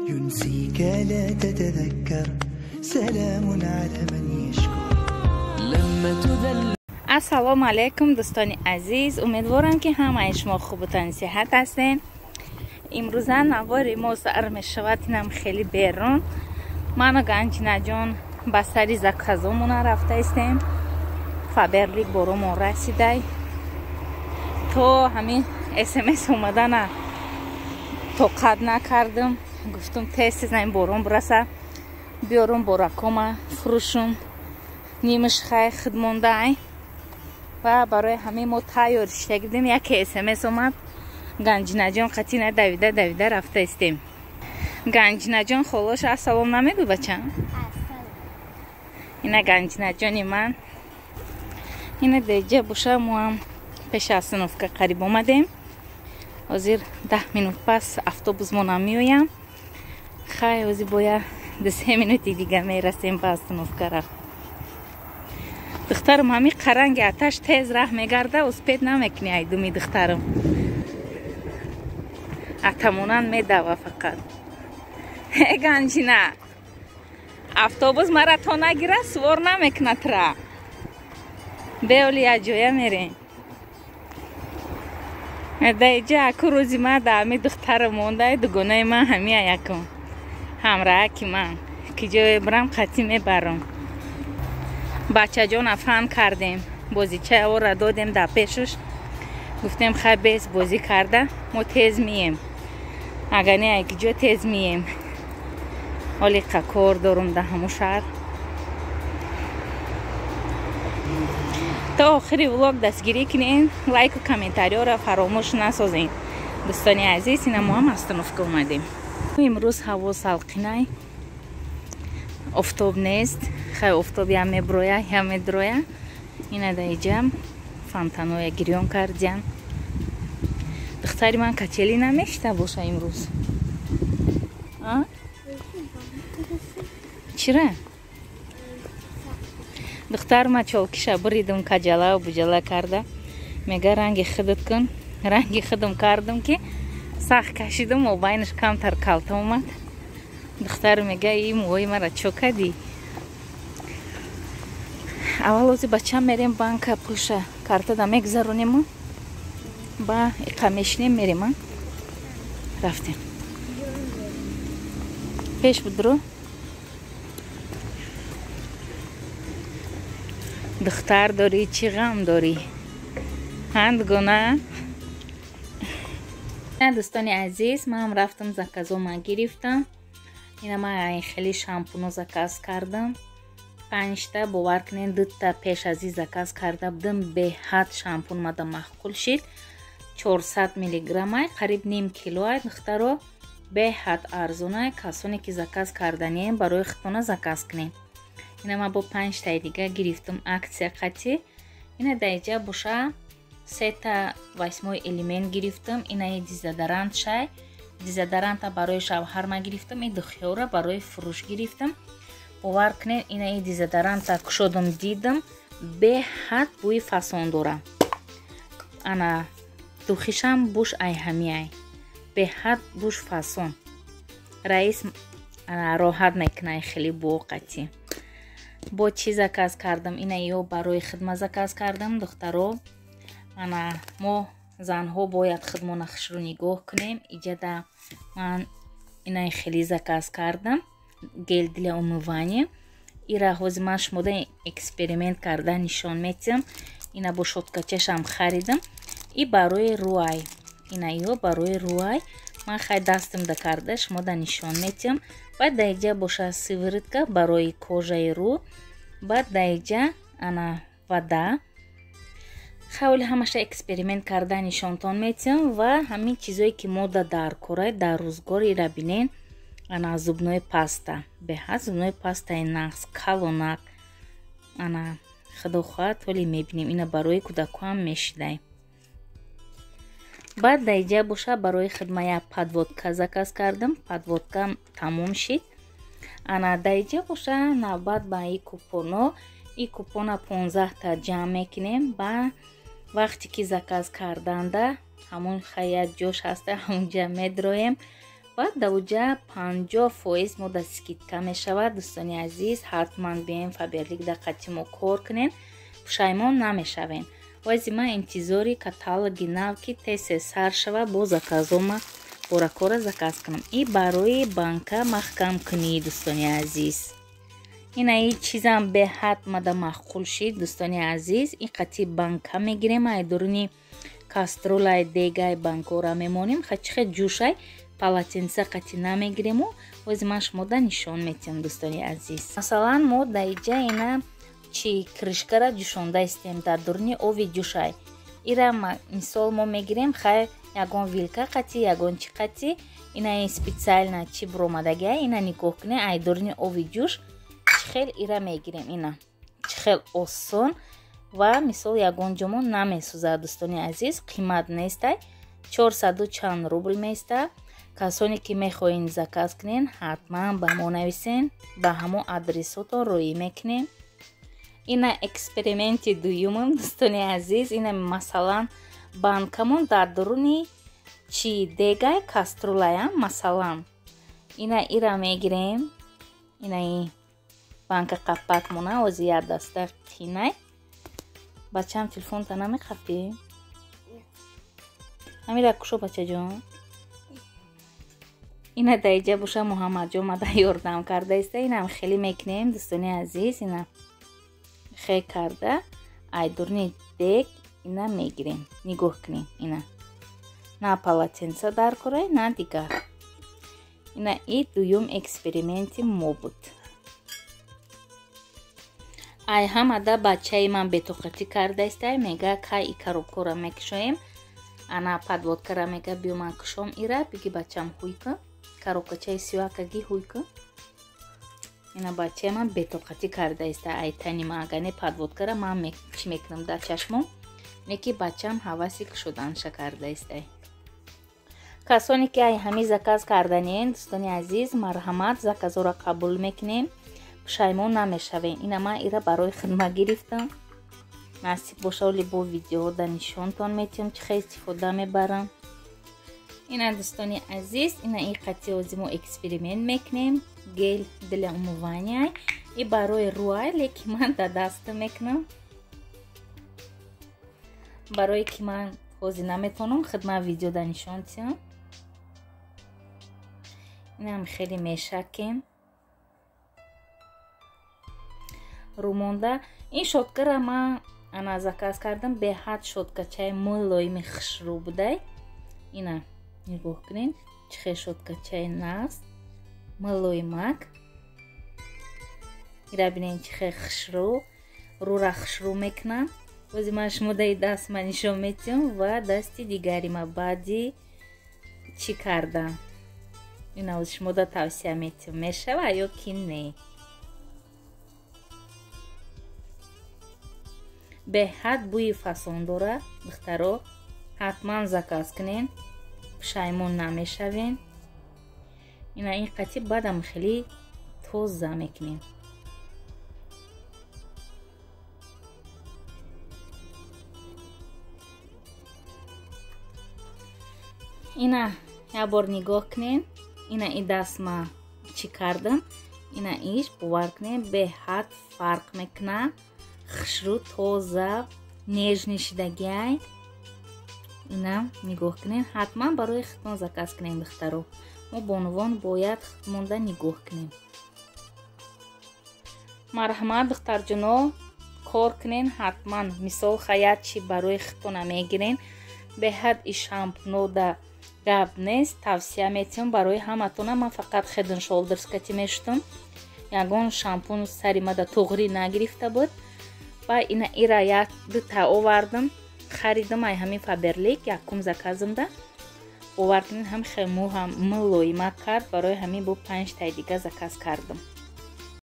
ينسيك لا تتذكر سلام على من يشكر لما تذل. السلام علیکم دوستان عزیز، امیدوارم که همه شما خوب و تن صحت هستین. امروز نوار ما سر می شود، اینم خیلی بیرون. من و گنجینه جان به سری زکازمون رفته استیم. فبرلی برامون رسیده. تو همین SMS اومدن توقع نکردم، گفتم تست زنیم برام برسه بیارم برکم فروشم نیمش خیلی خدمانده و برای همه ما تیارش کردیم. یک SMS اومد گنجینه جان قطعی دویده رفته استیم. گنجینه جان خلاش السلام نمیگو بچه؟ اینه گنجینه جانی من. اینه دیگه باشه ما هم پیش از سنوفکه قریب آمدیم. حاضر 10 minut پس افطوبوس ما نمیویم. خیلی حاضر باید 3 minut دیگه میرسیم به سنوفکه رفت. دخترم همی قرنگ آتش تیز راه میگرده و سپید نمیکنی ایدومی دخترم. اتمونان میدوه فقط. گنجینه افطوبوس مرا تو نگیره سوار نمیکنه ترا. بیولی اجویه میرین. دیگه اکو روزی من دامی دختر مونده دگونه من همیه یکم همراه که من که جای برم قطعی میبرم. بچه جان افهم کردیم بازیچه او را دادیم در پیشش، گفتیم خیلی بیس بازی کرده ما تیز میم، اگر نه یک جا تیز میم. حالی کار دارم در همون شهر. تا آخری ولاگ دستگیری کنین، لایک و کامنتاری را فراموش نسازین. دوستانی عزیز، این ما هم استنوفکه اومدیم. امروز هوا سلقینه، افتاب نیست، خیلی افتابی هم میبرویه یا میدرویه. اینه دیجم فانتانوی گریون کردیم. دختری من کچلی نمیشته باشه امروز. چرا؟ دختر ما چالکیشه بریدم کجله و بجله کرده. میگه رنگ خودت کن. رنگ خودم کردم که سخت کشیدم و بینش کمتر کلتا اومد. دختر میگه این موهای مرا چو کردی؟ اول از بچه میریم بانک پوش کارت دا میگذرونیم با اقامشنیم میریم. رفتیم پیش بدرو. دختر داری چی غم داری؟ هند گونه. دوستانی عزیز، من هم رفتم زکازو من گرفتم. اینا من خیلی شامپونو زکاز کردم. 5 تا باور کنین 2 تا پیش از این زکاز کرده بودم. به حد شامپون ماده محقول شد. 400 میلی گرم قریب نیم کیلو. دخترو به حد ارزونه. کسانی که زکاز کردنی برای خودتون زکاز کنین. اینا ما با 5 تا دیگه گرفتم اکسیا قطعی. اینا دیگه باشه 3 تا 8 الیمنت گرفتم. اینا دیزودرانت شای. دیزودرانت برای شوهر ما گرفتم. این دخیوره برای فروش گرفتم. باور کنین اینا دیزودرانت کشودم دیدم به حد بوی فسون داره. انا دوخیشم بوش ای همیه به حد بوش فسون. رئیس انا راحت میکنه خیلی بو قطعی. با چی زکاز کردم؟ اینا یو برای خدمت زکاز کردم. دخترو انا ما زنها باید خدمت نخش رو نگاه کنیم. ایجاده من اینا خیلی زکاز کردم. گل دل اموانی ایرا حوز من شموده اکسپریمنت کرده نشان میتیم. اینا با شدکچش هم خریدم. ای برای روی. اینا ایو برای روی من خیلی دستم ده کرده شموده نشان میتیم. بعد دیگه باشه سیوریتکا برای کожای رو. بعد دیگه انا ودا خیلی همشه اکسپریمنت کرده نشانتان میتیم. و همین چیزایی که ما در کره در روزگاری را بینین. انا زبنوی پاستا به حد زبنوی پاستا نقص کلونک انا خدا خواهد ولی میبینیم اینا برای کودکو هم میشیده. بعد دیگه باشه برای خدمت پادودکا زکاز کردم. پادودکا تموم شد. انا دیگه باشه نوبت با این کوپونو. این کوپونا 15 تا جمع میکنیم. با وقتی که زکاز کردنده همون خیلی جوش هسته همونجا میدرویم. баъд давҷа 50% мода скидка мешавад. Дӯстони азиз, ҳатман биен Faberlic да қати мо кор кунен, пушаймон намешавен. Вайзи ман интизори каталоги нав ки тез сар шава бо заказома боракора заказ кунам. И барои банка маҳкам кунӣ дӯстони азиз. Ина и чизам беҳад мада маъқул шид дӯстони азиз. И қати банка мегирем, ай дуруни каструлай дегай банкора мемонем. Хачхе ҷушай полотенца қати намегирему. Вайзи ман шумода нишон метиҳам дӯстони азиз. Масалан мо даиҷа ина чи кришкара ҷӯшонда истем дар дуруни ови ҷушай. Ира мисол мо мегирем хай ягон вилка қати, ягон чи қати. Ина ин специально чи буромадагай. Ина нигоҳ кунед ай дуруни ови ҷӯш чихел ира мегирем. Ина чихел осон ва мисол ягон ҷомо намесӯзад дӯстони азиз. қимат нестай, 400 чанд рубл места. Касоне ки мехоҳин заказ кунен ҳатман ба мо нависен, ба ҳамон адресотон роӣ мекунем. Ина эксперименти дуюмам дӯстони азиз. Ина масалан банкамон дар дуруни чи дегай каструлаям масалан. Ина ира мегирем. Ина и банка қаппакмона ози як даста қинай. Бачам телефонта намеқапӣ? Ҳамира кушо бачаҷон. Ина даиҷа боша Муҳаммадҷон мада ёрдам карда иста. Инам хеле мекунем дӯстони азиз. Ина хе карда ай дуруни дег ина мегирем. Нигоҳ кунем. Ина на полотенца дар корай, на дигар. Ина и дуюм эксперименти мо буд. Ай ҳамада бачаи ман бетоқатӣ карда истай. Мега кай и коробкора мекушоем. Ана подводкара мега биё ман кушом ира. Биги бачам ҳуйка. Коробкачаи сиёакаги ҳуйка. Ина бачаи ман бетоқатӣ карда истай. Ай тани ман агане подводкара ман чӣ мекунам дар чашмом. Неки бачам ҳаваси кушоданша карда истай. Касоне ки ай ҳами заказ карданен дӯстони азиз, марҳамат заказора қабул мекунем. Пушаймон намешавем. Ина ман ира барои хидмат гирифтам. Насиб боша оли бо видеоҳо да нишонтон метиҳам чихе истифода мебарам. Ина дӯстони азиз, ина и қати озимо эксперимент мекунем. Гел для умывания. И барои руай леки ман да даста мекунам. Барои ки ман ҳози наметонам хидмат видео да нишон диҳам. Инам хеле мешакем. Румонда ин шоткара ман ана заказ кардам. Беҳад шоткачаи мулоими хушрӯ будай. Ина нигоҳ кунед чихе шоткачаи наст мулоимак. ира бинед чихе хушрӯ рура хушрӯ мекунам. Ози ман шумодаи даст ман нишон метиҳам ва дасти дигари ма баъди чӣ кардам. Ина ози шумода тавсия метиҳам мешава ё ки не. беҳад бӯи фасон дорад. духтаро ҳатман заказ кунен, пушаймон намешавен. ина ин қати баъдам хеле тоза мекунем. ина як бор нигоҳ кунен. ина и даст ма чӣ кардам. ина иш бовар кунем беҳад фарқ мекунад. хушрӯ тоза нежни шидагиай. ина нигоҳ кунен. ҳатман барои хитмон заказ кунем духтаро. мо бонувон бояд хитмонда нигоҳ кунем. марҳамат духтарҷуно кор кунен ҳатман. мисол хаяд чи барои хитона мегирен. беҳад и шампунода гап нест. тавсия метиҳам барои ҳаматона. ман фақат Head and Shoulders кати мешудам. ягон шампун сари мада туғри нагирифта буд. ва ина ира як дута овардам. харидам ай ҳамин Faberlic якум заказамда. бовар кунед ҳам хеле мулоима кард. барои ҳамин бо 5 таи дига заказ кардам.